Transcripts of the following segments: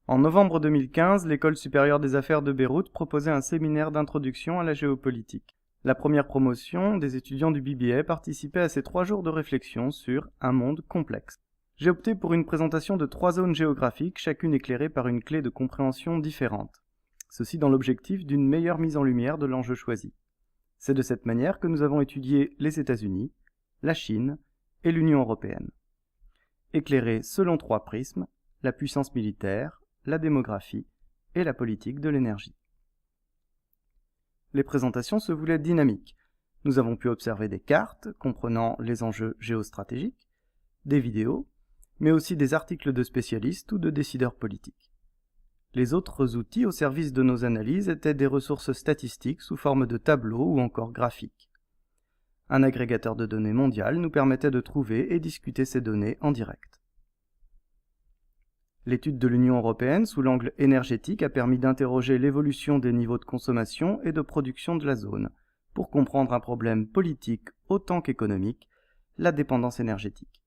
En novembre 2015, l'École supérieure des affaires de Beyrouth proposait un séminaire d'introduction à la géopolitique. La première promotion des étudiants du BBA participait à ces 3 jours de réflexion sur un monde complexe. J'ai opté pour une présentation de 3 zones géographiques, chacune éclairée par une clé de compréhension différente. Ceci dans l'objectif d'une meilleure mise en lumière de l'enjeu choisi. C'est de cette manière que nous avons étudié les États-Unis, la Chine et l'Union européenne. Éclairés selon 3 prismes, la puissance militaire, la démographie et la politique de l'énergie. Les présentations se voulaient dynamiques. Nous avons pu observer des cartes comprenant les enjeux géostratégiques, des vidéos, mais aussi des articles de spécialistes ou de décideurs politiques. Les autres outils au service de nos analyses étaient des ressources statistiques sous forme de tableaux ou encore graphiques. Un agrégateur de données mondial nous permettait de trouver et discuter ces données en direct. L'étude de l'Union européenne sous l'angle énergétique a permis d'interroger l'évolution des niveaux de consommation et de production de la zone, pour comprendre un problème politique autant qu'économique, la dépendance énergétique.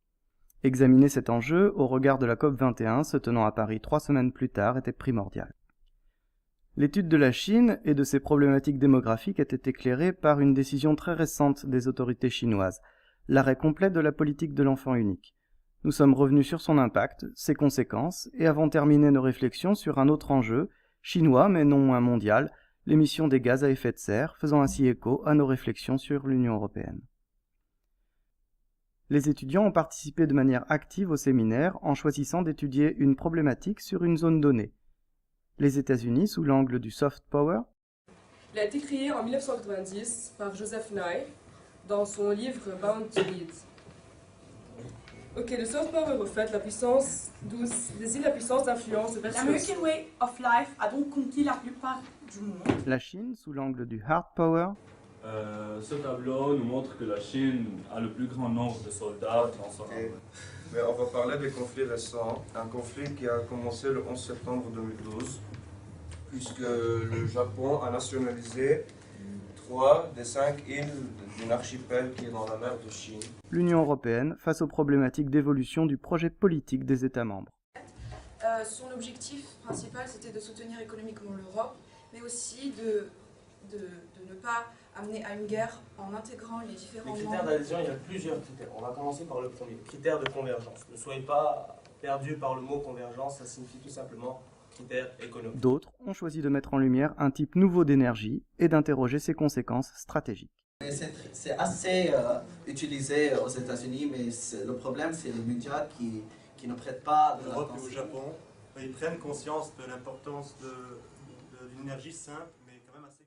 Examiner cet enjeu au regard de la COP21 se tenant à Paris 3 semaines plus tard était primordial. L'étude de la Chine et de ses problématiques démographiques était éclairée par une décision très récente des autorités chinoises, l'arrêt complet de la politique de l'enfant unique. Nous sommes revenus sur son impact, ses conséquences, et avons terminé nos réflexions sur un autre enjeu, chinois mais non moins mondial, l'émission des gaz à effet de serre, faisant ainsi écho à nos réflexions sur l'Union européenne. Les étudiants ont participé de manière active au séminaire en choisissant d'étudier une problématique sur une zone donnée. Les États-Unis sous l'angle du soft power. Il a été créé en 1990 par Joseph Nye dans son livre Bound to Lead. Ok, le soft power reflète la puissance douce, désigne la puissance d'influence de personnes. L'American Way of Life a donc conquis la plupart du monde. La Chine sous l'angle du hard power. Ce tableau nous montre que la Chine a le plus grand nombre de soldats dans son armée. Mais on va parler des conflits récents. Un conflit qui a commencé le 11 septembre 2012, puisque le Japon a nationalisé 3 des 5 îles d'un archipel qui est dans la mer de Chine. L'Union européenne face aux problématiques d'évolution du projet politique des États membres. Son objectif principal, c'était de soutenir économiquement l'Europe, mais aussi de ne pas amener à une guerre en intégrant les différents Les critères d'adhésion, il y a plusieurs critères. On va commencer par le premier, critère de convergence. Ne soyez pas perdus par le mot convergence, ça signifie tout simplement critère économique. D'autres ont choisi de mettre en lumière un type nouveau d'énergie et d'interroger ses conséquences stratégiques. C'est assez utilisé aux États-Unis, mais le problème, c'est les médias qui ne prêtent pas de l'attention. En Europe et au Japon, ils prennent conscience de l'importance de l'énergie simple, mais quand même assez...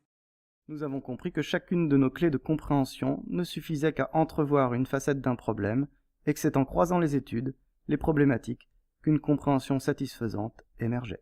Nous avons compris que chacune de nos clés de compréhension ne suffisait qu'à entrevoir une facette d'un problème, et que c'est en croisant les études, les problématiques, qu'une compréhension satisfaisante émergeait.